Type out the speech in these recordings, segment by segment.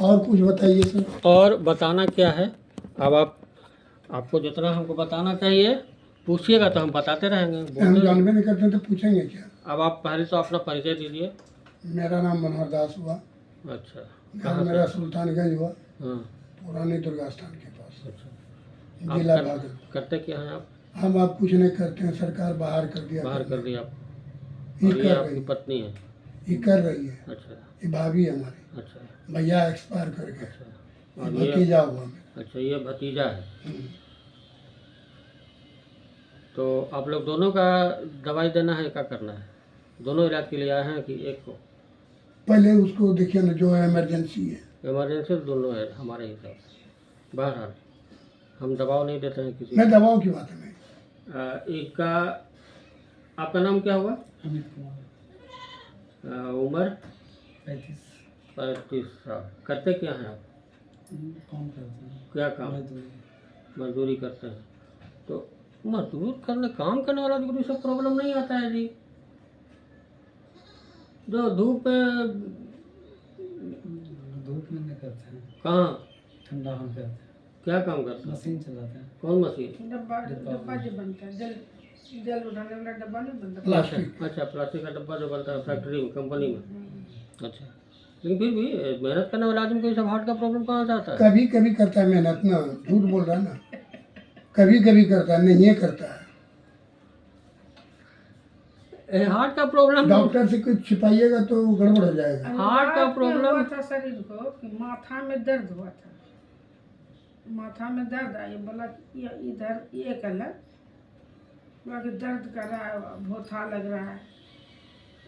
और कुछ बताइए सर। और बताना क्या है, अब आपको जितना हमको बताना चाहिए पूछिएगा तो हम बताते रहेंगे। हम जानबे नहीं करते तो पूछेंगे क्या। अब आप पहले तो अपना परिचय दीजिए। मेरा नाम मनोहर दास हुआ। अच्छा, घर कहाँ मेरा से? सुल्तानगंज हुआ, हाँ, पुरानी दुर्गा स्थान के पास, अच्छा। जिला आप भागलपुर। करते क्या हैं आप? हम आप कुछ नहीं करते हैं, सरकार बाहर कर दिया। बाहर कर दिया आपको। ये और ये कर आपकी रही पत्नी है? ये कर रही है। अच्छा ये भाभी है हमारी। अच्छा भैया एक्सपायर कर गए। अच्छा। ये और ये भतीजा हुआ मेरा। अच्छा, ये भतीजा है। हम्म। तो आप लोग दोनों का दवाई देना है, क्या करना है? दोनों इलाज के लिए आए हैं कि एक को? पहले उसको देखिए ना, जो इमरजेंसी है। इमरजेंसी तो दोनों है हमारे हिसाब से। बहरहाल हम दबाव नहीं देते हैं किसी मैं दवाओं की बात नहीं। एक का आपका नाम क्या हुआ? अमित कुमार। उम्र? 35। 35 साल। करते क्या हैं आप? काम करते हैं। क्या काम? मजदूरी करते हैं। तो मजदूर करने, काम करने वाला भी सब प्रॉब्लम नहीं आता है जी। जो धूप में नहीं करते हैं। कहाँ? ठंडा हम करते हैं। क्या काम करते हैं? मशीन चलाते हैं। कौन मशीन? डब्बा जो बनता है, जल उठाने वाला डब्बा नहीं बनता। प्लास्टिक। अच्छा, प्लास्टिक का डब्बा जो बनता है फैक्ट्री में, कंपनी में। अच्छा, लेकिन फिर भी मेहनत करने वाला आदमी को ये सब हार्ट का प्रॉब्लम कहाँ से आता है? कभी कभी करता है मेहनत ना, झूठ बोल रहा है ना। कभी कभी करता है, नहीं ये करता है। हार्ट का प्रॉब्लम डॉक्टर से कुछ छिपाइएगा तो गड़बड़ हो जाएगा। हार्ट का प्रॉब्लम हुआ था शरीर को कि माथा में दर्द हुआ था। माथा में दर्द आई, बोला ये इधर ये कलर, बोला कि दर्द कर रहा है, भोथा लग रहा है।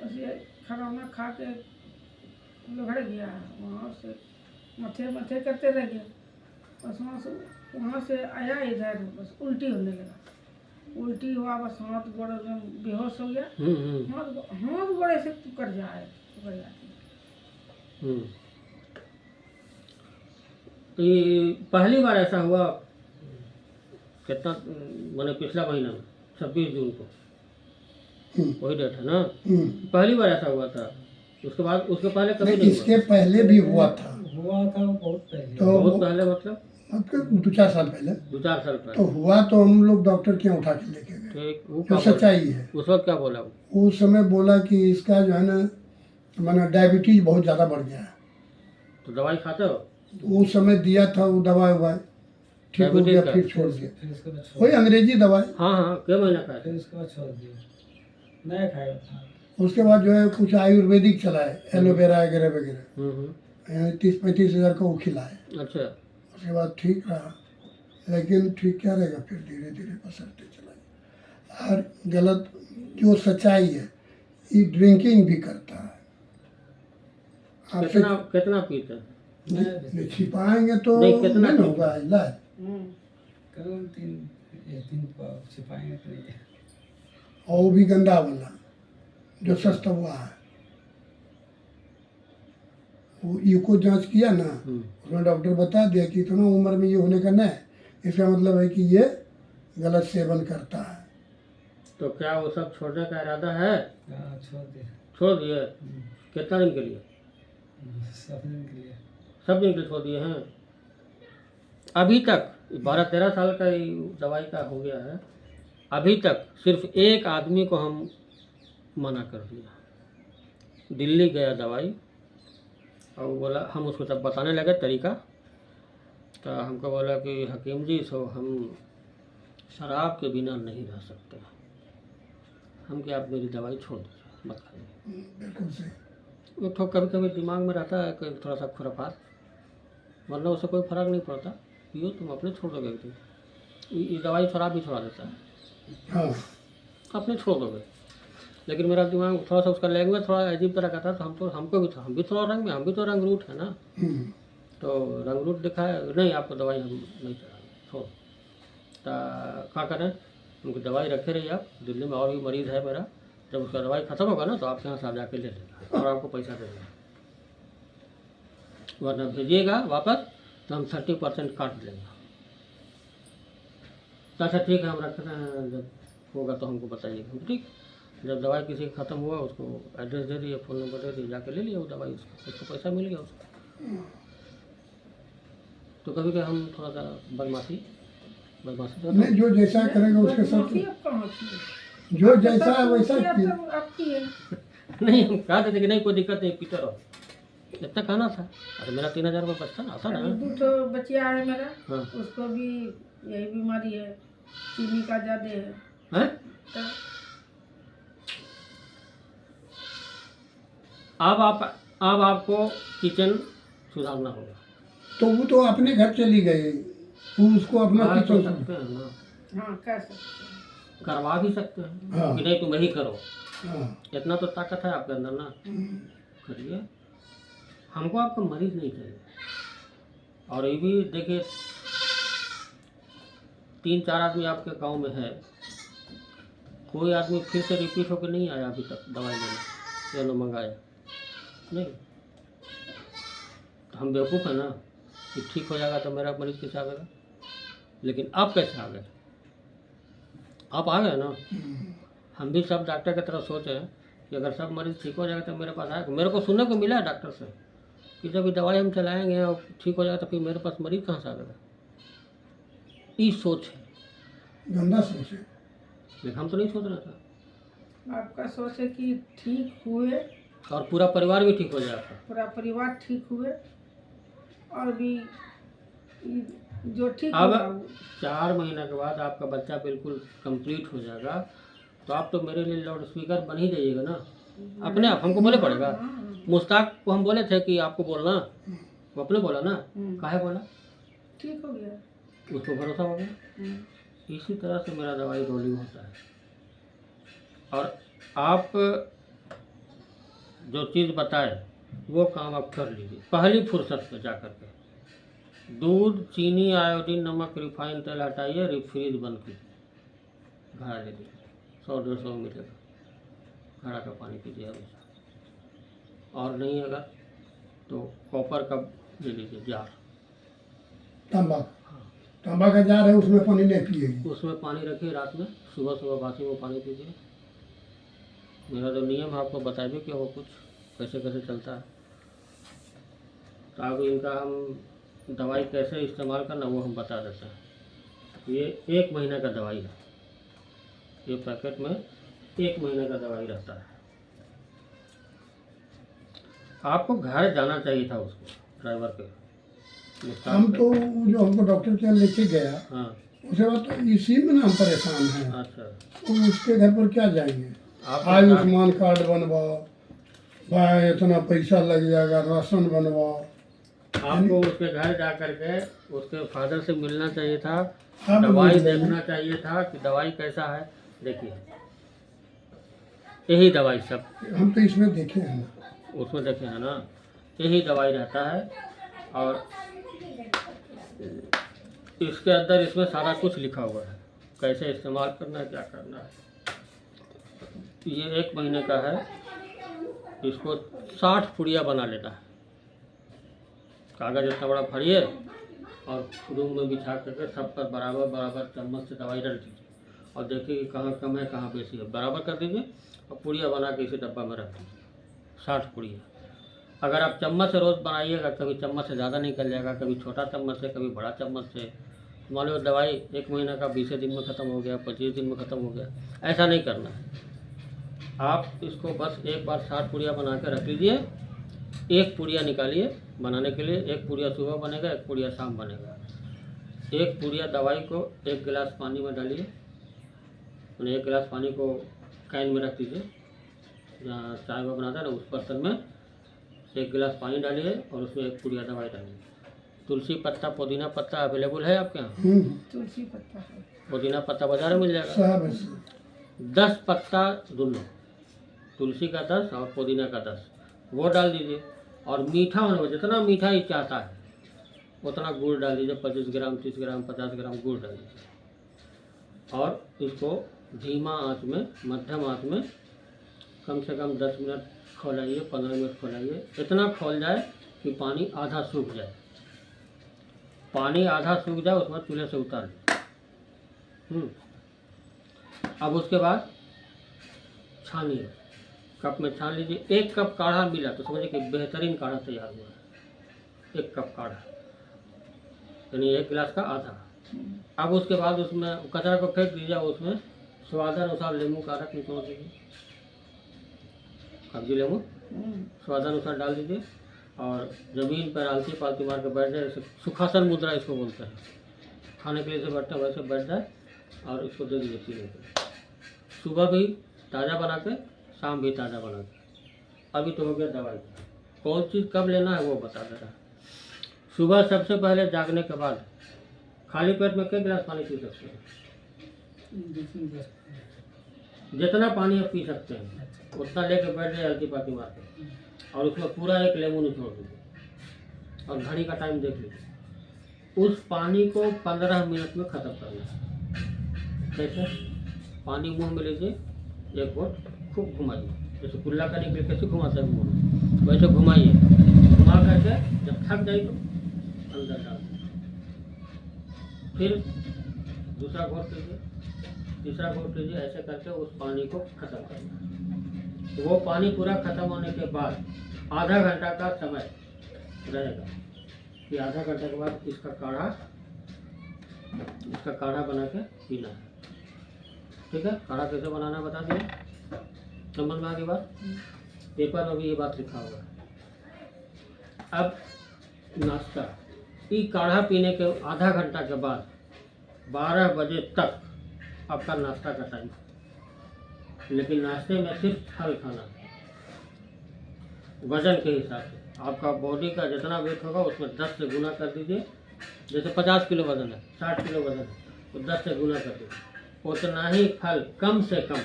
उसे खरौना खा के लुढ़ गया, वहाँ से मथे करते रह गया। बस वहाँ से आया इधर, बस उल्टी होने लगा। उल्टी हुआ, बस हाथ गोड़ में बेहोश हो गया। हाथ गोड़े से टुकड़ जाती। तो ये पहली बार ऐसा हुआ? कितना मैंने पिछला महीना में 26 जून को, वही डेट है ना? पहली बार ऐसा हुआ था। उसके बाद, उसके पहले कभी नहीं? इसके पहले भी हुआ था। बहुत पहले। तो बहुत पहले मतलब 2-4 साल पहले। 2-4 साल पहले तो हुआ तो हम लोग डॉक्टर के यहाँ उठा के लेके गए। ठीक। वो जो क्या बोला? सच्चाई है। उस वक्त क्या बोला वो? उस समय बोला कि इसका जो है ना, माना डायबिटीज बहुत ज़्यादा बढ़ गया है। तो दवाई खाते हो? उस समय दिया था वो दवाई ठीक हो गया, फिर छोड़ दिया। फिर उसके बाद वही अंग्रेजी दवाई। हाँ, क्या महीना खाए? फिर उसके बाद छोड़ दिया, नहीं खाया था। उसके बाद जो है कुछ आयुर्वेदिक चलाए, एलोवेरा वगैरह वगैरह, 30-35 हज़ार का वो खिलाए। अच्छा। उसके बाद ठीक रहा, लेकिन ठीक क्या रहेगा, फिर धीरे धीरे पसरते चला गया। और गलत जो सच्चाई है, ये ड्रिंकिंग भी करता है। आपसे कितना पीते हैं? छिपाएंगे तो नहीं, कितना नहीं होगा इलाज। करो 3 पाव छिपाएंगे तो नहीं। और वो भी गंदा वाला जो सस्ता हुआ है, वो यूको जांच किया ना, उसमें डॉक्टर बता दिया कि इतना उम्र में ये होने का नहीं, इसका मतलब है कि ये गलत सेवन करता है। तो क्या वो सब छोड़ने का इरादा है? छोड़ दिया। छोड़ दिए? कितना दिन के लिए? 7 दिन के लिए। सब दिन के लिए छोड़ दिए हैं? अभी तक 12-13 साल का ही दवाई का हो गया है, अभी तक सिर्फ एक आदमी को हम मना कर दिया। दिल्ली गया दवाई, और वो बोला, हम उसको तब बताने लगे तरीका, तो हमको बोला कि हकीम जी, सो हम शराब के बिना नहीं रह सकते, हम क्या आप मेरी दवाई छोड़ दीजिए, मत खाइए। बिल्कुल सही। वो तो कभी कभी दिमाग में रहता है कि थोड़ा सा खुराफात, वरना उससे कोई फ़र्क नहीं पड़ता। पियो, तुम अपने छोड़ दोगे एक दिन। ये दवाई शराब भी छोड़ा देता है। हाँ, अपने छोड़ दोगे। लेकिन मेरा दिमाग थोड़ा सा, उसका लैंग्वेज थोड़ा अजीब तरह का था, तो हमको भी था, हम भी थोड़ा रंग में, हम भी तो रंग रूट है ना। तो रंग रूट दिखाया, नहीं आपको दवाई हम नहीं चलाएंगे, छोड़। तो क्या करें, उनकी दवाई रखे रहिए आप। दिल्ली में और भी मरीज़ है मेरा, जब उसका दवाई ख़त्म होगा ना तो आपके यहाँ से आप जाके ले लेना और आपको पैसा दे देना, वरना भेजिएगा वापस तो हम 30% काट देंगे। तो अच्छा ठीक है, हम रखते हैं, जब होगा तो हमको बताइएगा। ठीक, जब दवाई किसी का ख़त्म हुआ, उसको एड्रेस दे दिए, फ़ोन नंबर दे दिए, जाके ले लिया वो दवाई, उसको पैसा मिल गया उसको। तो कभी कभी हम थोड़ा सा बदमाशी तो नहीं, जो जैसा करेगा उसके साथ, बदमाशी अब कहाँ की है? जो जैसा है वैसा किया किए। तो आपकी है। नहीं, हम कहा देते कि नहीं कोई दिक्कत नहीं, पीते रहो, इतना कहना था। अरे मेरा 3,000 रुपये बचता ना, आता अभी ना। 2 ठो बचिया है मेरा, हाँ। उसको भी यही बीमारी है, चीनी का ज्यादा है। हैं? तो अब आपको किचन सुधारना होगा। तो वो तो अपने घर चली गई, वो उसको अपना कर तो किचन सकते हैं ना, हाँ कर सकते हैं। करवा भी सकते हैं हाँ। कि नहीं तुम यही करो, हाँ। इतना तो ताकत है आपके अंदर ना, करिए। हमको आपका मरीज नहीं चाहिए। और ये भी देखिए 3-4 आदमी आपके गांव में है, कोई आदमी फिर से रिपीट होकर नहीं आया अभी तक दवाई लेने, या न मंगाया नहीं। तो हम बेवकूफ़ हैं ना कि ठीक हो जाएगा तो मेरा मरीज कैसे आवेगा। लेकिन आप कैसे आ गए, आप आ गए ना। हम भी सब डॉक्टर की तरह सोचे हैं कि अगर सब मरीज ठीक हो जाएगा तो मेरे पास आएगा। मेरे को सुनने को मिला है डॉक्टर से कि जब ये दवाई हम चलाएंगे और ठीक हो जाएगा तो फिर मेरे पास मरीज कहाँ से आएगा। ये सोच है, गंदा सोच है। लेकिन हम तो नहीं सोच रहे थे। आपका सोच है कि ठीक हुए, और पूरा परिवार भी ठीक हो जाएगा। पूरा परिवार ठीक हुए, और भी जो ठीक अब होगा वो। 4 महीने के बाद आपका बच्चा बिल्कुल कंप्लीट हो जाएगा, तो आप तो मेरे लिए लाउड स्पीकर बन ही जाइएगा ना अपने आप। हमको बोले पड़ेगा। मुश्ताक को हम बोले थे कि आपको बोलना, वो अपने बोला ना, काहे बोला, ठीक हो गया। उसको भरोसा हो गया। इसी तरह से मेरा दवाई रोलिंग होता है। और आप जो चीज़ बताए वो काम आप कर लीजिए पहली फुर्सत पे जा कर के। दूध, चीनी, आयोडीन, नमक, रिफाइन तेल हटाइए, रिफ्रीज बंद कीजिए, घड़ा ले लीजिए, 100-150 मिलेगा, घड़ा का पानी पीजिए हमेशा। और नहीं अगर तो कॉपर का ले लीजिए जार, तांबा, तांबा का जार है, उसमें पानी नहीं पिएगी। उसमें पानी रखिए रात में, सुबह सुबह बासी में पानी पीजिए। मेरा जो नियम है आपको बता भी क्या वो कुछ कैसे कैसे चलता है। तो अब इनका हम दवाई कैसे इस्तेमाल करना वो हम बता देते हैं। ये 1 महीने का दवाई है, ये पैकेट में 1 महीने का दवाई रहता है। आपको घर जाना चाहिए था उसको, ड्राइवर के। हम तो जो हमको डॉक्टर के यहाँ लेके गया, हाँ। उसके बाद तो इसी में ना हम परेशान हैं। अच्छा, तो उसके घर पर क्या जाएंगे, आप आयुष्मान कार्ड बनवाओ, भाई इतना पैसा लग जाएगा, राशन बनवाओ। आपको उसके घर जा कर के उसके फादर से मिलना चाहिए था, हाँ, दवाई मिल जाएगी। देखना चाहिए था कि दवाई कैसा है। देखिए यही दवाई सब हम तो इसमें देखे हैं ना। उसमें देखे हैं ना, यही दवाई रहता है। और इसके अंदर इसमें सारा कुछ लिखा हुआ है, कैसे इस्तेमाल करना है, क्या करना है। ये 1 महीने का है, इसको 60 पुड़िया बना लेना है। कागज़ इतना बड़ा भरिए और रूम में बिछा करके सब पर बराबर बराबर चम्मच से दवाई डाल दीजिए और देखिए कि कहाँ कम है कहाँ बेसी है, बराबर कर दीजिए और पुड़िया बना के इसी डब्बा में रख दीजिए। 60 पुड़िया। अगर आप चम्मच से रोज़ बनाइएगा, कभी चम्मच से ज़्यादा निकल जाएगा, कभी छोटा चम्मच से, कभी बड़ा चम्मच से। मान लो दवाई 1 महीना का 20 दिन में ख़त्म हो गया, 25 दिन में ख़त्म हो गया, ऐसा नहीं करना है। आप इसको बस एक बार 60 पुड़िया बना के रख लीजिए। 1 पुड़िया निकालिए बनाने के लिए, 1 पुड़िया सुबह बनेगा, 1 पुड़िया शाम बनेगा। 1 पुड़िया दवाई को 1 गिलास पानी में डालिए, 1 गिलास पानी को कैन में रख दीजिए, जहाँ चाय में बनाता है ना उस बर्तन में 1 गिलास पानी डालिए और उसमें 1 पुड़िया दवाई डालिए। तुलसी पत्ता, पुदीना पत्ता अवेलेबल है आपके यहाँ? तुलसी पत्ता है, पुदीना पत्ता बाजार में मिल जाएगा। सब ऐसे 10 पत्ता दोनों, तुलसी का 10 और पुदीना का 10, वो डाल दीजिए। और मीठा होने, जितना मीठा ही चाहता है उतना गुड़ डाल दीजिए, 25 ग्राम, 30 ग्राम, 50 ग्राम गुड़ डाल दीजिए। और इसको धीमा आंच में, मध्यम आंच में कम से कम 10 मिनट खौलाइए, 15 मिनट खौलाइए। इतना खौल जाए कि पानी आधा सूख जाए। पानी आधा सूख जाए उसमें चूल्हे से उतार लीजिए। अब उसके बाद छानिए, कप में छान लीजिए। 1 कप काढ़ा मिला तो समझिए कि बेहतरीन काढ़ा तैयार हुआ है। 1 कप काढ़ा यानी 1 गिलास का आधा। अब उसके बाद उसमें कचरा को फेंक दीजिए, उसमें स्वादानुसार नींबू का रस निचोड़ दीजिए, कागजी नींबू स्वादानुसार डाल दीजिए और ज़मीन पर आलती पालती मार के बैठ जाए। जैसे सुखासन मुद्रा इसको बोलते हैं, खाने के लिए से बैठते हैं वैसे बैठ जाए और इसको दे दीजिए पीने के लिए। सुबह भी ताज़ा बना के, शाम भी ताज़ा बना के। अभी तो हो गया दवाई। कौन चीज़ कब लेना है वो बता दे रहा है। सुबह सबसे पहले जागने के बाद खाली पेट में कितने गिलास पानी पी सकते हैं? जितना पानी आप पी सकते हैं उतना लेके बैठ जाए हल्की पाती मार के, और उसमें पूरा 1 लेमू निचोड़ दीजिए और घड़ी का टाइम देख लीजिए। उस पानी को 15 मिनट में ख़त्म करना है। कैसे? पानी मुंह में लीजिए, 1 घोट खूब घुमाइए, जैसे कुल्ला करने के लिए कैसे घुमाते हैं मुंह में, वैसे घुमाइए। घुमा करके जब थक जाए तो अंदर डाल दीजिए। फिर दूसरा घोट लीजिए, तीसरा घोट लीजिए, ऐसे करके उस पानी को ख़त्म करना है। वो पानी पूरा ख़त्म होने के बाद आधा घंटा का समय रहेगा कि आधा घंटे के बाद इसका काढ़ा बना के पीना है। ठीक है? काढ़ा कैसे बनाना बता दिए, समझ में आ गई बात? पेपर में भी ये बात लिखा हुआ है। अब नाश्ता, ये काढ़ा पीने के आधा घंटा के बाद 12 बजे तक आपका नाश्ता का टाइम, लेकिन नाश्ते में सिर्फ फल खाना है, वजन के हिसाब से। आपका बॉडी का जितना वेट होगा उसमें 10 से गुना कर दीजिए। जैसे 50 किलो वजन है, 60 किलो वजन है, तो 10 से गुना कर दीजिए। उतना ही फल कम से कम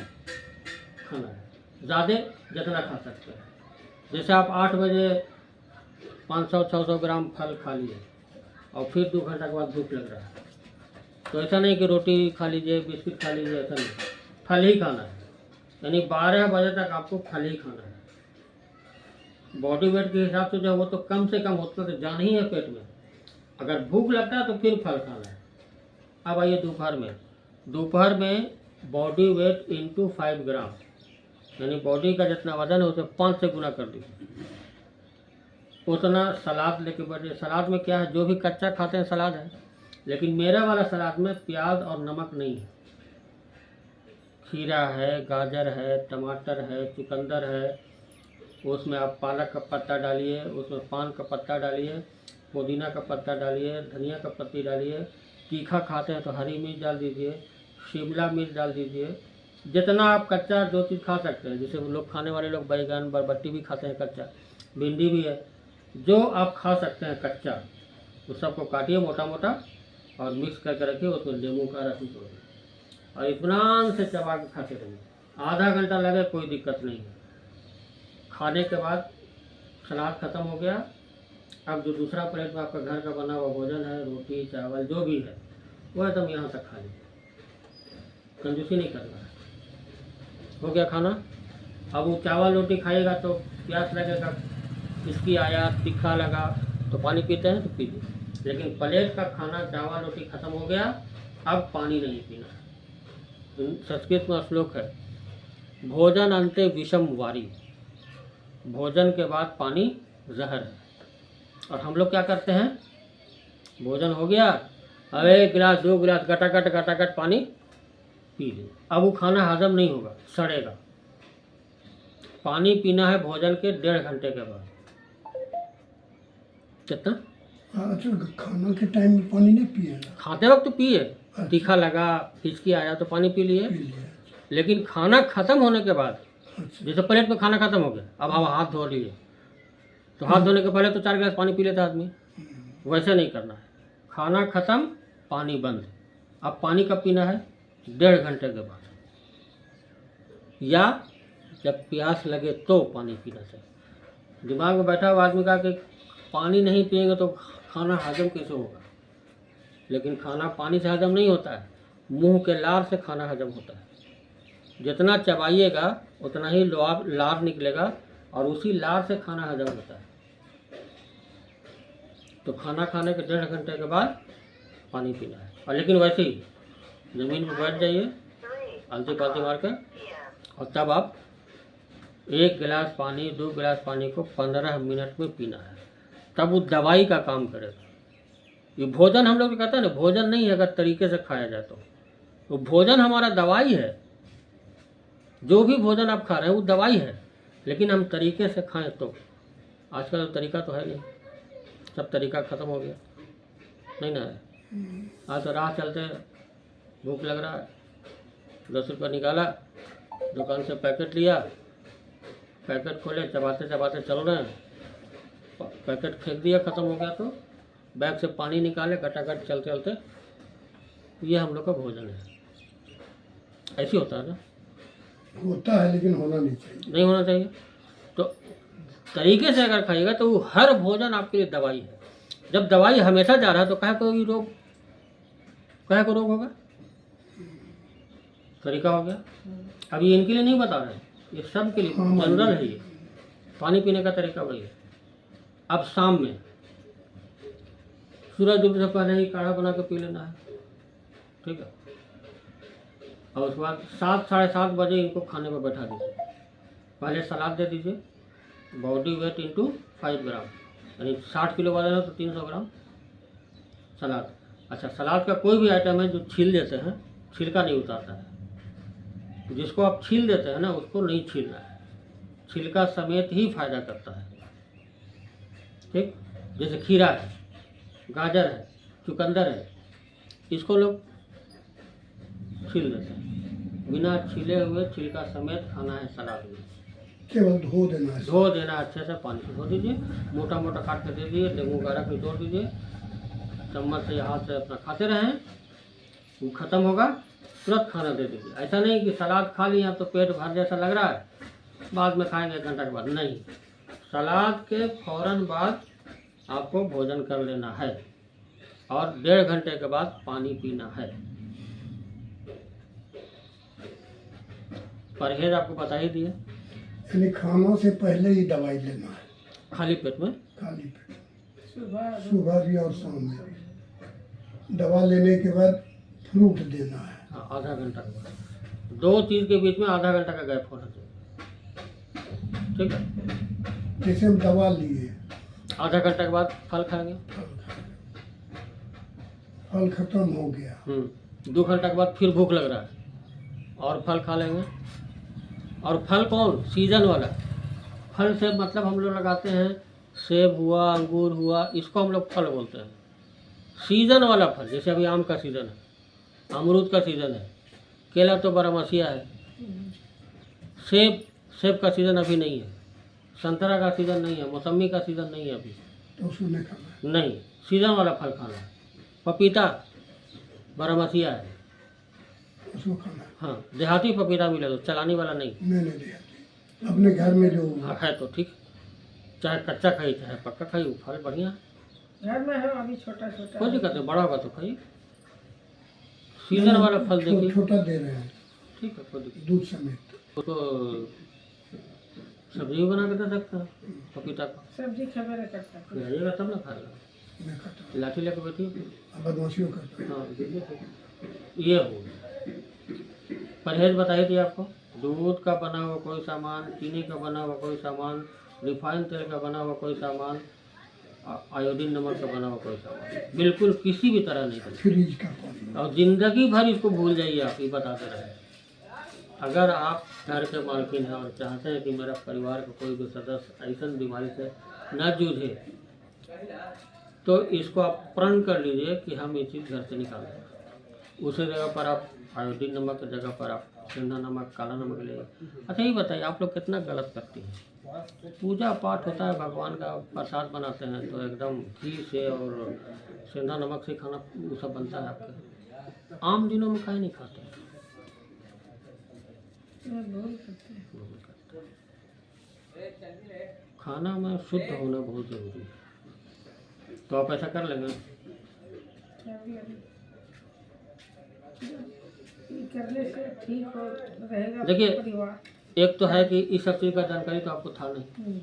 खाना है, ज़्यादा जितना खा सकते हैं। जैसे आप 8 बजे 500-600 ग्राम फल खा लिए और फिर 2 घंटा के बाद भूख लग रहा है, तो ऐसा नहीं कि रोटी खा लीजिए, बिस्किट खा लीजिए, ऐसा नहीं, फल ही खाना है। यानी 12 बजे तक आपको फल ही खाना है। बॉडी वेट के हिसाब से जो वो तो कम से कम होता तो जान ही है पेट में। अगर भूख लगता है तो फिर फल खाना है। अब आइए दोपहर में बॉडी वेट इंटू 5 ग्राम, यानी बॉडी का जितना वजन है उसे 5 से गुना कर दीजिए। उतना सलाद लेके बैठिए। सलाद में क्या है, जो भी कच्चा खाते हैं सलाद है, लेकिन मेरा वाला सलाद में प्याज और नमक नहीं है। खीरा है, गाजर है, टमाटर है, चुकंदर है, उसमें आप पालक का पत्ता डालिए, उसमें पान का पत्ता डालिए, पुदीना का पत्ता डालिए, धनिया का पत्ती डालिए। तीखा खाते हैं तो हरी मिर्च डाल दीजिए, शिमला मिर्च डाल दीजिए। जितना आप कच्चा जो चीज़ खा सकते हैं, जैसे लोग खाने वाले लोग बैगन बरबट्टी भी खाते हैं कच्चा, भिंडी भी है, जो आप खा सकते हैं कच्चा उस सबको काटिए मोटा मोटा और मिक्स करके रखिए। उसमें नींबू का रस निचोड़िए और इत्मीनान से चबा के खाते रहिए। आधा घंटा लगे कोई दिक्कत नहीं है। खाने के बाद सलाद ख़त्म हो गया। अब जो दूसरा प्लेट में आपका घर का बना हुआ भोजन है, रोटी चावल जो भी है, वो एकदम यहाँ तक खा लीजिए, कंजूसी नहीं करना है। हो गया खाना। अब वो चावल रोटी खाइएगा तो प्यास लगेगा, इसकी आया तीखा लगा तो पानी पीते हैं तो पीजिए, लेकिन प्लेट का खाना चावल रोटी ख़त्म हो गया, अब पानी नहीं पीना है। संस्कृत में श्लोक है, भोजन अंते विषम वारी, भोजन के बाद पानी जहर है। और हम लोग क्या करते हैं, भोजन हो गया, अब 1 गिलास 2 गिलास गटागट पानी पी ले। अब वो खाना हजम नहीं होगा, सड़ेगा। पानी पीना है भोजन के 1.5 घंटे के बाद। कितना? अच्छा, खाना के टाइम में पानी नहीं पिए ना? खाते वक्त तो पिए, तीखा लगा, हिचकी आया तो पानी पी लिए, लेकिन खाना खत्म होने के बाद, जैसे प्लेट में खाना खत्म हो गया, अब हम हाथ धो लिए, तो हाथ धोने के पहले तो 4 गिलास पानी पी लेता आदमी, वैसे नहीं करना है। खाना खत्म, पानी बंद। अब पानी कब पीना है? 1.5 घंटे के बाद, या जब प्यास लगे तो पानी पीना चाहिए। दिमाग में बैठा हुआ आदमी का कि पानी नहीं पिएंगे तो खाना हजम कैसे होगा, लेकिन खाना पानी से हजम नहीं होता है, मुंह के लार से खाना हजम होता है। जितना चबाइएगा उतना ही लार निकलेगा और उसी लार से खाना हजम होता है। तो खाना खाने के 1.5 घंटे के बाद पानी पीना है। और लेकिन वैसे ही ज़मीन पर बैठ जाइए आलती पालती मार कर, और तब आप 1 गिलास पानी 2 गिलास पानी को 15 मिनट में पीना है, तब वो दवाई का काम करेगा। ये भोजन हम लोग कहते हैं ना, भोजन नहीं है अगर तरीके से खाया जाए तो भोजन हमारा दवाई है। जो भी भोजन आप खा रहे हैं वो दवाई है, लेकिन हम तरीके से खाएं तो। आजकल तरीका तो है नहीं, सब तरीका ख़त्म हो गया, नहीं ना है। आज तो राह चलते भूख लग रहा है, 10 रुपये निकाला, दुकान से पैकेट लिया, पैकेट खोले, चबाते चबाते चल रहे हैं, पैकेट फेंक दिया, ख़त्म हो गया, तो बैग से पानी निकाले, गटागट चलते चलते, ये हम लोग का भोजन है। ऐसे होता है ना, होता है लेकिन होना नहीं चाहिए। नहीं होना चाहिए। तो तरीके से अगर खाइएगा तो वो हर भोजन आपके लिए दवाई है। जब दवाई हमेशा जा रहा है तो काहे को भी रोग, काहे को रोग होगा? तरीका हो गया। अब ये इनके लिए नहीं बता रहे, ये सब के लिए जनरल है। ये पानी पीने का तरीका वही है। अब शाम में सूरज डूबने से पहले ही काढ़ा बना के पी लेना है, ठीक है। और उसके बाद 7 साढ़े 7 बजे इनको खाने पर बैठा दीजिए। पहले सलाद दे दीजिए, बॉडी वेट इंटू 5 ग्राम, यानी 60 किलो वाले हैं तो 300 ग्राम सलाद। अच्छा, सलाद का कोई भी आइटम है जो छील देते हैं, छिलका नहीं उतारता है। जिसको आप छील देते हैं ना, उसको नहीं छीलना है, छिलका समेत ही फायदा करता है, ठीक। जैसे खीरा है, गाजर है, चुकंदर है, इसको लोग छील देते हैं, बिना छीले हुए छिलका समेत खाना है सलाद में। केवल धो देना है। धो देना अच्छे से, पानी से धो दीजिए, मोटा मोटा काट के दे दीजिए, नींबू गाढ़ा के तोड़ दीजिए, चम्मच से हाथ से अपना खाते रहें, वो ख़त्म होगा, तुरंत खाना दे दीजिए। ऐसा नहीं कि सलाद खा लिया तो पेट भर जैसा लग रहा है, बाद में खाएंगे 1 घंटा के बाद, नहीं। सलाद के फ़ौरन बाद आपको भोजन कर लेना है और 1.5 घंटे के बाद पानी पीना है। परहेज आपको बता ही दिए, यानी खानों से पहले ही दवाई लेना है, खाली पेट में। खाली पेट, सुबह भी और शाम में भी। दवा लेने के बाद फ्रूट देना है। हाँ, आधा घंटा के बाद, 2 चीज़ के बीच में आधा घंटा का गैप होना चाहिए, ठीक है। जैसे हम दवा लिए, आधा घंटा के बाद फल खाएंगे, फल खत्म हो गया, 2 घंटा के बाद फिर भूख लग रहा है और फल खा लेंगे। और फल कौन? सीजन वाला फल। से मतलब हम लोग लगाते हैं, सेब हुआ, अंगूर हुआ, इसको हम लोग फल बोलते हैं। सीजन वाला फल, जैसे अभी आम का सीज़न है, अमरूद का सीज़न है, केला तो बारहमासिया है, सेब का सीज़न अभी नहीं है, संतरा का सीज़न नहीं है, मौसमी का सीज़न नहीं है अभी, तो उसको नहीं खाना है। नहीं, सीजन वाला फल खाना है। पपीता बारहमासिया है, उसको खाना है। हाँ, देहाती पपीता मिले तो, चलानी वाला नहीं। नहीं दिया, अपने घर में जो हाँ, है तो ठीक, चाहे कच्चा खाई चाहे पक्का खाई, वो फल बढ़िया है, घर में है अभी छोटा छोटा। कोई दिक्कत नहीं, बड़ा होगा तो खाइए। सीजन वाला फल देखिए, छोटा दे रहे हैं, ठीक है, कोई दिक्कत दूध समेत। उसको सब्जी भी बना के दे सकते हैं पपीता का, सब्जी खबर करता है। खिलाइएगा तब ना खाएगा। मैं खाता हूँ, लाठी लेके बैठिए, बदमाशियों करता हूँ। हाँ दीजिए। ये हो परहेज बताई थी आपको, दूध का बना हुआ कोई सामान, चीनी का बना हुआ कोई सामान, रिफाइंड तेल का बना हुआ कोई सामान, आयोडीन नमक का बना हुआ कोई सामान, बिल्कुल किसी भी तरह नहीं करें। फ्रिज का पानी, और ज़िंदगी भर इसको भूल जाइए, आप ये बताते रहे। अगर आप घर के मालकिन हैं और चाहते हैं कि मेरा परिवार का कोई भी सदस्य ऐसा बीमारी से न जूझे, तो इसको आप प्रण कर लीजिए कि हम ये चीज़ घर से निकाल दें। उसी जगह पर आप आयोडीन नमक की जगह पर आप सेंधा नमक, काला नमक ले। अच्छा ये बताइए, आप लोग कितना गलत करती हैं? पूजा पाठ होता है, भगवान का प्रसाद बनाते हैं, तो एकदम घी से और सेंधा नमक से खाना वो सब बनता है आपके। आम दिनों में काहे नहीं खाते? खाना में शुद्ध होना बहुत ज़रूरी है, तो आप ऐसा कर लेंगे। करने से ठीक हो रहेगा देखिए, परिवार। एक तो है कि इस सब चीज़ का जानकारी तो आपको था नहीं,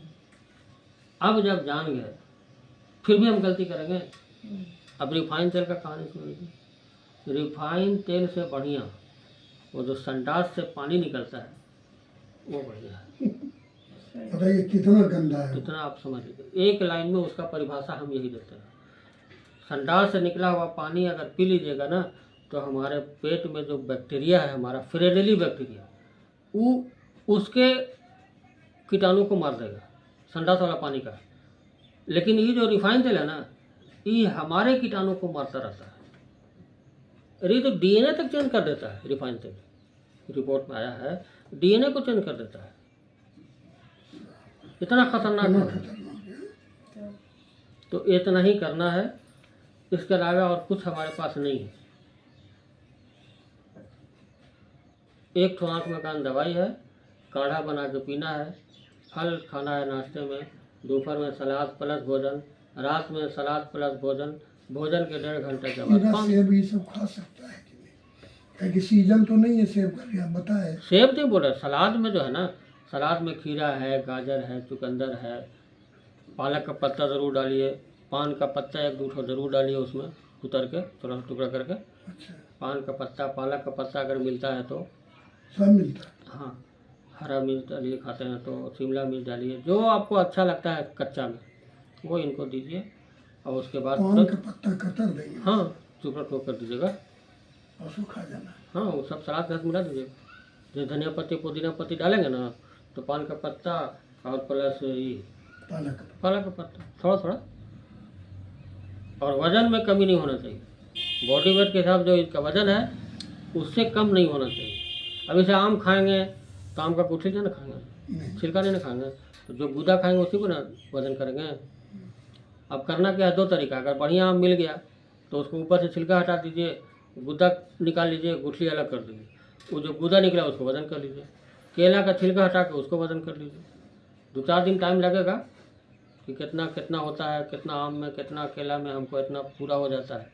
अब जब जान गए फिर भी हम गलती करेंगे। अब रिफाइंड तेल का कहानी सुनिए। रिफाइंड तेल से बढ़िया वो जो संडास से पानी निकलता है वो बढ़िया है। बताइए कितना गंदा है। कितना आप समझ लीजिए, एक लाइन में उसका परिभाषा हम यही देते हैं। संडास से निकला हुआ पानी अगर पी लीजिएगा ना तो हमारे पेट में जो बैक्टीरिया है हमारा फ्रेडेली बैक्टीरिया वो उसके कीटाणु को मार देगा, संडास वाला पानी का। लेकिन ये जो रिफाइन तेल है ना ये हमारे कीटाणु को मारता रहता है। अरे ये तो डीएनए तक चेंज कर देता है रिफाइन तेल, रिपोर्ट में आया है डीएनए को चेंज कर देता है। इतना खतरनाक इतना है। खतरनाक है। तो इतना ही करना है, इसके अलावा और कुछ हमारे पास नहीं है। एक ठो आँख में कान दवाई है, काढ़ा बना के पीना है, फल खाना है नाश्ते में, दोपहर में सलाद प्लस भोजन, रात में सलाद प्लस भोजन, भोजन के 1.5 घंटे के बाद खीरा पानी। सेब ये सब खा सकता है कि नहीं? क्या कि सीजन तो नहीं है सेब का भी, आप बताए। सेब नहीं बोल रहे, सलाद में जो है ना, सलाद में खीरा है, गाजर है, चुकंदर है, पालक का पत्ता ज़रूर डालिए, पान का पत्ता 1-2 ठो ज़रूर डालिए उसमें उतर के थोड़ा टुकड़ा करके। अच्छा, पान का पत्ता, पालक का पत्ता अगर मिलता है तो सब मिलता है। हाँ, हरा मिर्च डालिए, खाते हैं तो शिमला मिर्च डालिए, जो आपको अच्छा लगता है कच्चा में वो इनको दीजिए। और उसके बाद पान का पत्ता कतर देंगे हाँ टुकड़ा टोक कर दीजिएगा। और उसको खा जाना। हाँ वो सब सलाद के साथ मिला दीजिएगा। जैसे धनिया पत्ती पुदीना पत्ती डालेंगे ना तो पान का पत्ता और प्लस ये पालक पालक का पत्ता थोड़ा थोड़ा। और वज़न में कमी नहीं होना चाहिए। बॉडी वेट के हिसाब जो इसका वज़न है उससे कम नहीं होना चाहिए। अब इसे आम खाएंगे तो आम का गुठली नहीं ना खाएंगे, नहीं। छिलका नहीं ना खाएंगे, तो जो गूदा खाएंगे उसी को ना वज़न करेंगे। अब करना क्या है, 2 तरीका। अगर बढ़िया आम मिल गया तो उसको ऊपर से छिलका हटा दीजिए, गूदा निकाल लीजिए, गुठली अलग कर दीजिए। वो जो गूदा निकला उसको वज़न कर लीजिए। केला का छिलका हटा के उसको वज़न कर लीजिए। 2-4 दिन टाइम लगेगा कि कितना कितना होता है, कितना आम में कितना केला में हमको इतना पूरा हो जाता है,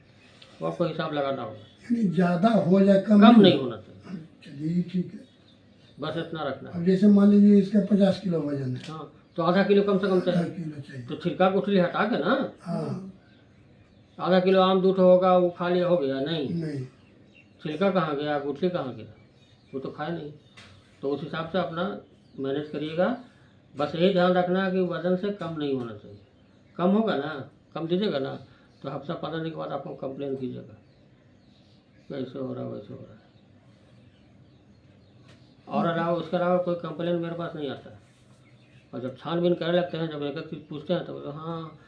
वो आपको हिसाब लगाना होगा। यानी ज़्यादा हो जाए कम कम नहीं होना चाहिए, चलिए ये ठीक है। बस इतना रखना है। अब जैसे मान लीजिए इसका 50 किलो वजन है, हाँ तो आधा किलो कम से कम आधा चाहिए। किलो चाहिए। तो छिलका गुठली हटा के ना हाँ, आधा किलो आम 2 ठो होगा वो खा लिया हो गया, नहीं। नहीं। छिलका कहाँ गया, गुठली कहाँ गया, वो तो खाए नहीं। तो उस हिसाब से अपना मैनेज करिएगा। बस यही ध्यान रखना है कि वज़न से कम नहीं होना चाहिए। कम होगा ना, कम दीजिएगा ना तो हफ्ता 15 दिन के बाद आपको कंप्लेन कीजिएगा कैसे हो रहा है वैसे हो रहा है। और अलावा उसके अलावा कोई कंप्लेन मेरे पास नहीं आता है। और जब छानबीन करने लगते हैं, जब एक एक चीज़ पूछते हैं तो हाँ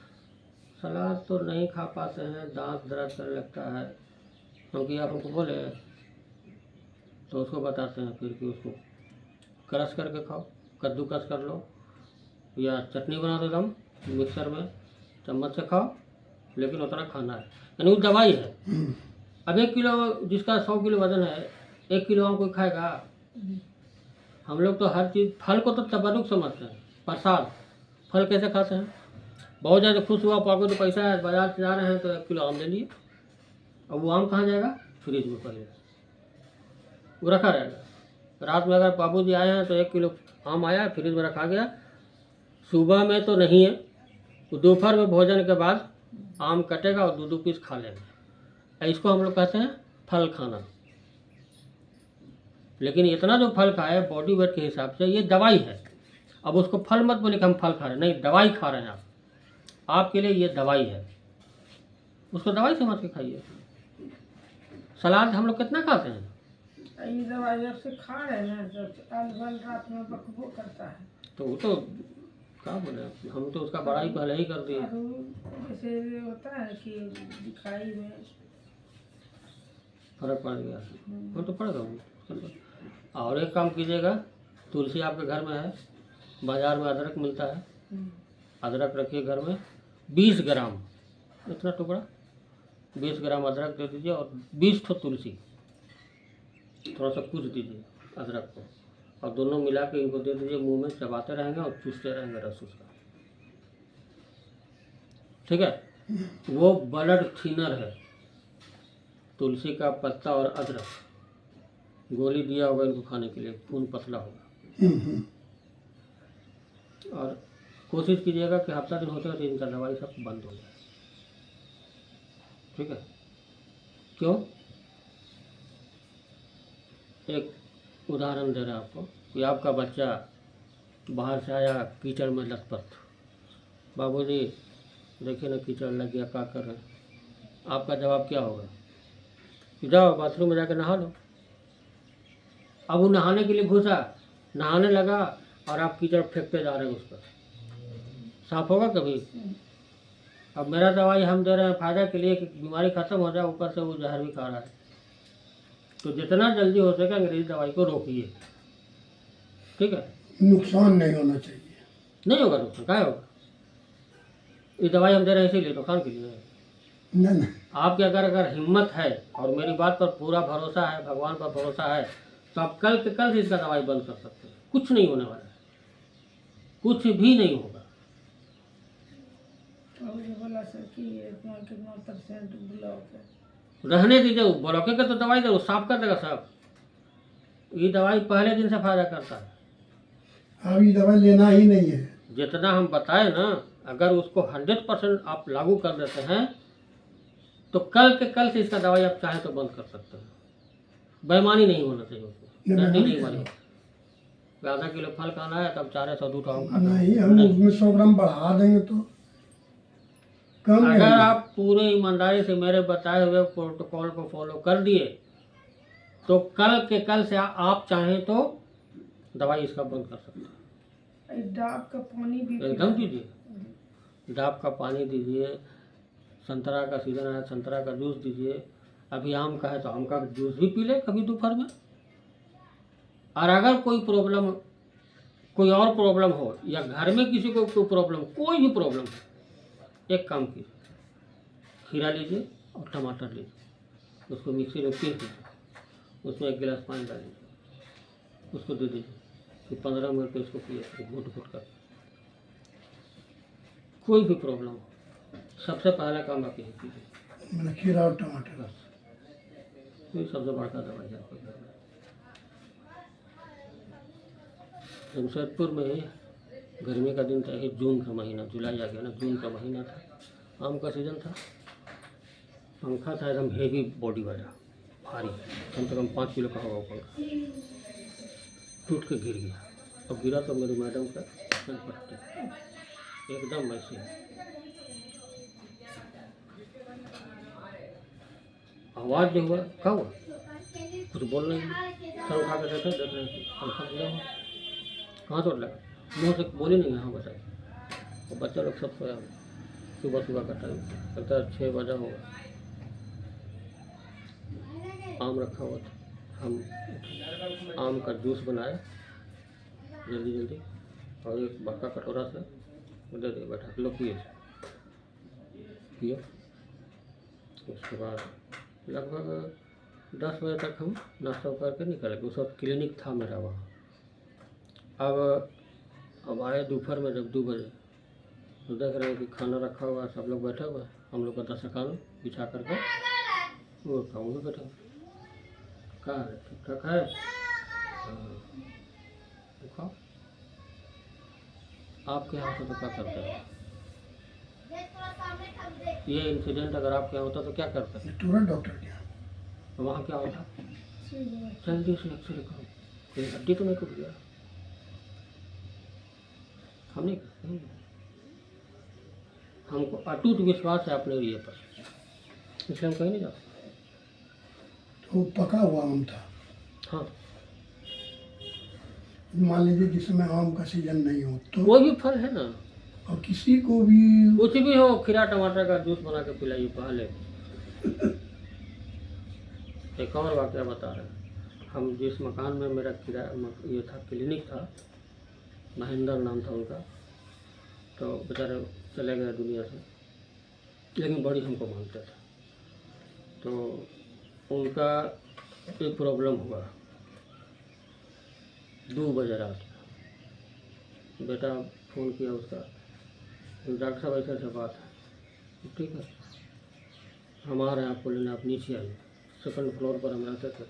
सलाद तो नहीं खा पाते हैं, दांत दर्द करने लगता है, क्योंकि आप हमको बोले तो उसको बताते हैं फिर कि उसको क्रश करके खाओ, कद्दूकस कर लो या चटनी बना दो दम मिक्सर में, चम्मच से खाओ, लेकिन उतना खाना है। यानी वो दवाई है। अब 1 किलो जिसका 100 किलो वज़न है, 1 किलो आम कोई खाएगा? हम लोग तो हर चीज़, फल को तो तबरुक समझते हैं, प्रसाद। फल कैसे खाते हैं? बहुत ज़्यादा खुश हुआ, पाको तो पैसा है, बाजार से जा रहे हैं तो 1 किलो आम ले लिए। अब वो आम कहाँ जाएगा? फ्रिज में पहले वो रखा रहेगा। रात में अगर बाबूजी आए हैं तो 1 किलो आम आया, फ्रिज में रखा गया। सुबह में तो नहीं है, तो दोपहर में भोजन के बाद आम कटेगा और 2-2 पीस खा लेंगे। इसको हम लोग कहते हैं फल खाना। लेकिन इतना जो फल खाए बॉडी वेट के हिसाब से ये दवाई है। अब उसको फल मत बोले कि हम फल खा रहे हैं, नहीं, दवाई खा रहे हैं आप। आपके लिए ये दवाई है, उसको दवाई समझ के खाइए। सलाद हम लोग कितना खाते हैं? ये दवाई जब से खा रहे हैं तो आज भर रात में बकबो करता है। तो वो तो क्या बोले, हम तो उसका बड़ाई पहले ही कर दिए। और वो जैसे होता है कि दिखाई में फर्क पड़ गया, वो तो पड़ेगा। और एक काम कीजिएगा, तुलसी आपके घर में है, बाज़ार में अदरक मिलता है, अदरक रखिए घर में 20 ग्राम, इतना टुकड़ा 20 ग्राम अदरक दे दीजिए और 20 ठो तुलसी, थोड़ा सा कूच दीजिए अदरक को, और दोनों मिला के इनको दे दीजिए। मुंह में चबाते रहेंगे और चूसते रहेंगे रस उसका, ठीक है। वो ब्लड थिनर है। तुलसी का पत्ता और अदरक, गोली दिया होगा इनको खाने के लिए, खून पतला होगा। और कोशिश कीजिएगा कि हफ्ता दिन होते होते इनका दवाई सब बंद हो जाए, ठीक है। क्यों? एक उदाहरण दे रहा आपको कि आपका बच्चा बाहर से आया, कीचड़ में लथपथ, बाबूजी देखिए ना कीचड़ लग गया, क्या कर रहे हैं? आपका जवाब क्या होगा कि जाओ बाथरूम में जाकर नहा लो। अब वो नहाने के लिए घुसा, नहाने लगा और आप कीचड़ फेंकते जा रहे हो उस पर, साफ होगा कभी? अब मेरा दवाई हम दे रहे हैं फायदा के लिए कि बीमारी खत्म हो जाए, ऊपर से वो जहर भी खा रहा है। तो जितना जल्दी हो सके अंग्रेजी दवाई को रोकिए, ठीक है? नुकसान नहीं होना चाहिए। नहीं होगा नुकसान, क्या होगा? ये दवाई हम दे रहे हैं इसीलिए, नुकसान के लिए। नहीं आपकी अगर हिम्मत है और मेरी बात पर पूरा भरोसा है, भगवान पर भरोसा है, तो आप कल के कल से इसका दवाई बंद कर सकते हैं। कुछ नहीं होने वाला है, कुछ भी नहीं होगा। और ये बोला सर कि ये इतना कितना % ब्लॉक है। रहने दीजिए, ब्लॉके का तो दवाई दे, वो साफ कर देगा सब। ये दवाई पहले दिन से फायदा करता है। अब ये दवाई लेना ही नहीं है। जितना हम बताए ना, अगर उसको 100% आप लागू कर देते हैं तो कल के कल से इसका दवाई आप चाहे तो बंद कर सकते हैं। बेईमानी नहीं होना चाहिए उसमें, नहीं, नहीं मानी। आधा किलो फल खाना है तब 400 दूध आम खाना है। नहीं, हम उसमें 100 ग्राम बढ़ा देंगे तो कम अगर नहीं। आप पूरे ईमानदारी से मेरे बताए हुए प्रोटोकॉल को फॉलो कर दिए तो कल के कल से आप चाहें तो दवाई इसका बंद कर सकते हैं। डाब का पानी भी एकदम दीजिए, डाब का पानी दीजिए, संतरा का सीजन है संतरा का जूस दीजिए, अभी आम का है तो आम का जूस भी पी ले कभी दोपहर में। और अगर कोई और प्रॉब्लम हो या घर में किसी को कोई प्रॉब्लम, कोई भी प्रॉब्लम हो, एक काम कीजिए, खीरा लीजिए और टमाटर लीजिए, उसको मिक्सी में पीस दीजिए, उसमें 1 गिलास पानी डाल दीजिए, उसको दे दीजिए, फिर 15 मिनट पे इसको पिए घुट कर। कोई भी प्रॉब्लम हो, सबसे पहला काम आप यही कीजिए, मैंने खीरा और टमाटर। बस ये सबसे बड़का दवाई है आपके घर में। जमशेदपुर में गर्मी का दिन था, ये जून का महीना, जुलाई आ गया ना, जून का महीना था, आम का सीजन था। पंखा था एकदम हेवी बॉडी वाला, भारी, कम से कम 5 किलो का होगा वो पंखा, टूट के गिर गया। अब गिरा तो मेरी मैडम का पट्टी एकदम वैसे। आवाज़ जो हुआ, क्या हुआ? कुछ बोल नहीं, सर उठा के देख रहे हैं पंखा गिरा हुआ, कहाँ चोट लगा? मुँह से बोली नहीं, हाँ बताए। और बच्चा लोग सब सोया हुआ, सुबह का टाइम लगता है 6 बजा होगा। आम रखा हुआ था, हम आम का जूस बनाए जल्दी और एक बड़का कटोरा से दे दे, बैठा लो पियो। उसके बाद लगभग 10 बजे तक हम नाश्ता करके निकल गए। उस वक्त क्लिनिक था मेरा वहाँ। अब आए दोपहर में जब 2 बजे तो देख रहे हैं कि खाना रखा हुआ है, सब लोग बैठे हुए हैं, हम लोग का दस्तरखान बिछा करके वो खाऊँ में बैठे। क्या है, ठीक ठाक है? खाओ। आपके यहाँ से तो क्या करते हैं? ये इंसिडेंट अगर आपके यहाँ होता तो क्या करते हैं? तुरंत डॉक्टर के यहाँ। तो वहाँ क्या होता? जल्दी से एक्सरे करो, कोई हड्डी तो नहीं टूट गया? हम नहीं करते हैं। हमको अटूट विश्वास है अपने लिए पर, इसलिए हम कहीं नहीं जाते। तो पका हुआ आम था। हाँ, मान लीजिए जिस समय आम का सीजन नहीं हो तो, कोई भी फल है ना, और किसी को भी कुछ भी हो, खीरा टमाटर का जूस बना के पिलाइए पहले। एक और वाक़या बता रहे हैं, हम जिस मकान में मेरा ये था, क्लिनिक था, महेंद्र नाम था उनका, तो बेचारे चले गए दुनिया से, लेकिन बड़ी हमको मानते थे। तो उनका एक प्रॉब्लम हुआ 2 बजे रात में, बेटा फ़ोन किया उसका, डॉक्टर साहब ऐसे ऐसे बात है। ठीक है, हम आ रहे हैं आपको लेने, आप नीचे आइए। 2nd फ्लोर पर हम रहते थे।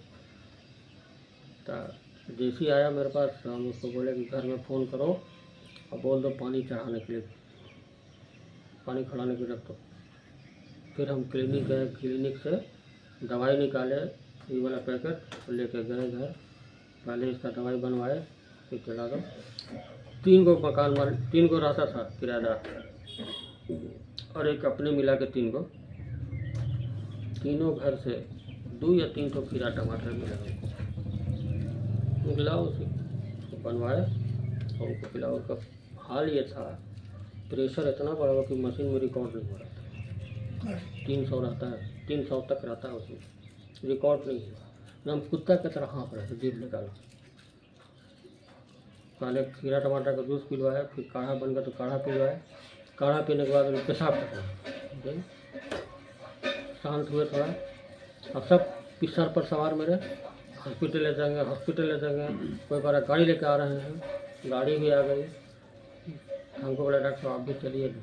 तो जैसे ही आया मेरे पास, हम उसको बोले कि घर में फ़ोन करो और बोल दो पानी चढ़ाने के लिए, पानी खड़ाने के रख दो। फिर हम क्लिनिक गए, क्लिनिक से दवाई निकाले, ये वाला पैकेट लेके गए घर, पहले इसका दवाई बनवाए, फिर चला दो। 3 गो मकान वाले, 3 गो रहता था किराएदार, और एक अपने मिला के 3 गो। तीनों घर से 2 या 3 ठो खीरा टमाटर मिला खिलाओ उसी उसको बनवाए और उनको खिलाओ। उसका हाल ये था, प्रेशर इतना बढ़ा हुआ कि मशीन में रिकॉर्ड नहीं हो रहा था। 300 रहता है, 300 तक रहता है उसमें, रिकॉर्ड नहीं हुआ। हम कुत्ता की तरह हाँफ रहे थे, जीभ निकालो। पहले खीरा टमाटर का जूस पिलवाया, फिर काढ़ा बन गया तो काढ़ा पिलवाया। काढ़ा पीने के बाद उन्हें पेशाब करना, शांत हुए थोड़ा। अब सब सर पर सवार मेरे, हॉस्पिटल ले जाएंगे, हॉस्पिटल ले जाएंगे। कोई कह रहा गाड़ी लेके आ रहे हैं, गाड़ी भी आ गई। हमको बोला डॉक्टर साहब आप भी चलिए।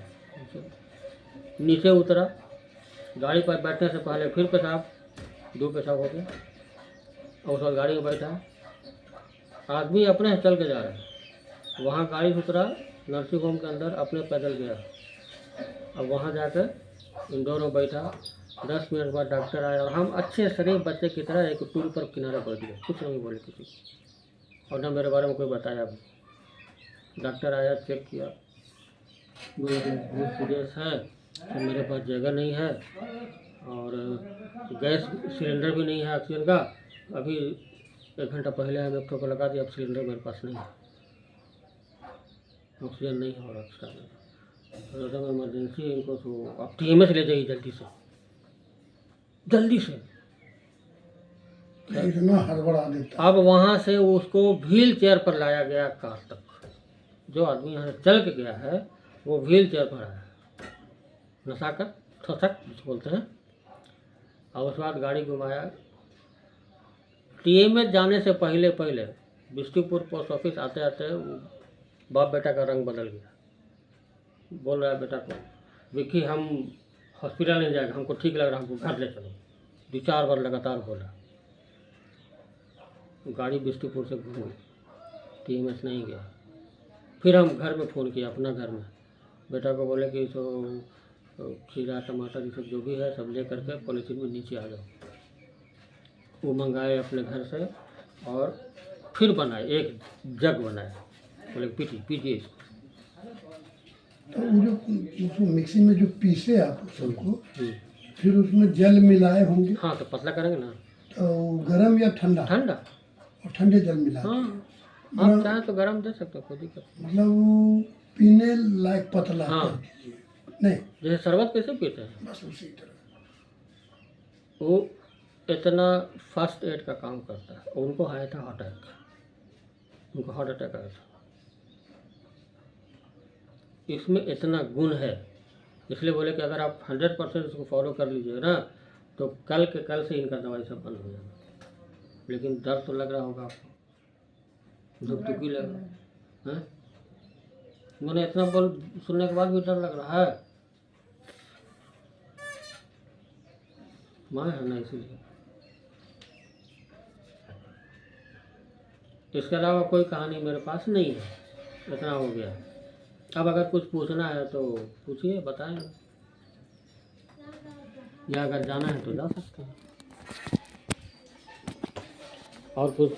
नीचे उतरा, गाड़ी पर बैठने से पहले फिर पेशाब, 2 पेशाब हो गया। और उस वक्त गाड़ी में बैठा, आदमी अपने से चल के जा रहा है। वहाँ गाड़ी से उतरा, नर्सिंग होम के अंदर अपने पैदल गया। अब वहाँ जाकर इन दोनों बैठा, 10 मिनट बाद डॉक्टर आया और हम अच्छे शरीफ बच्चे की तरह एक टूल पर किनारे कर दिए, कुछ नहीं बोले किसी को, और न मेरे बारे में कोई बताया भी। डॉक्टर आया, चेक किया, बहुत सीरियस है, तो मेरे पास जगह नहीं है और गैस सिलेंडर भी नहीं है ऑक्सीजन का। अभी 1 घंटा पहले हम एक को लगा दिया, अब सिलेंडर मेरे पास नहीं है, ऑक्सीजन नहीं है और एक्स्ट्रा नहीं। तो इमरजेंसी है इनको, तो आप TMS ले जाइए जल्दी से, जल्दी से। इतना हड़बड़ा देता। अब वहाँ से उसको व्हील चेयर पर लाया गया कार तक। जो आदमी यहाँ से चल के गया है वो व्हील चेयर पर आया, नशा कर ठोसक जिसको बोलते हैं। और उसके बाद गाड़ी घुमाया। TMS जाने से पहले बिस्टुपुर पोस्ट ऑफिस आते आते बाप बेटा का रंग बदल गया। बोल रहा है बेटा को, विक्की हम हॉस्पिटल नहीं जाएगा, हमको ठीक लग रहा है, हमको घर ले चलो। 2-4 बार लगातार बोला। गाड़ी बिस्टुपुर से घूम गई, TMS नहीं गया। फिर हम घर में फ़ोन किया, अपना घर में बेटा को बोले कि तो खीरा टमाटर ये सब जो भी है सब ले करके पॉलीथीन में नीचे आ जाओ। वो मंगाए अपने घर से और फिर बनाए, एक जग बनाए, बोले पीजिए इसको। तो वो जो उसको मिक्सी में जो पीसे आप सबको, फिर उसमें जल मिलाए होंगे। हाँ, तो पतला करेंगे ना। तो गरम या ठंडा? ठंडा। और ठंडे जल मिला। हाँ, आप चाहें तो गर्म दे सकते हो, कोई दिक्कत मतलब वो पीने लायक पतला? हाँ। नहीं, जैसे शरबत कैसे पीते हैं, बस उसी तरह। वो इतना फर्स्ट एड का काम करता है। उनको आया था हार्ट अटैक, उनको हार्ट अटैक आया था। इसमें इतना गुण है, इसलिए बोले कि अगर आप 100% इसको फॉलो कर लीजिए ना, तो कल के कल से इनका दवाई सब बंद हो जाएगा। लेकिन डर तो लग रहा होगा आपको, धुकधुकी लग रहा है। मैंने इतना बोल सुनने के बाद भी डर लग रहा है। माँ है ना, इसीलिए। इसके अलावा कोई कहानी मेरे पास नहीं है, इतना हो गया। अब अगर कुछ पूछना है तो पूछिए, बताएं, या अगर जाना है तो जा सकते हैं। और कुछ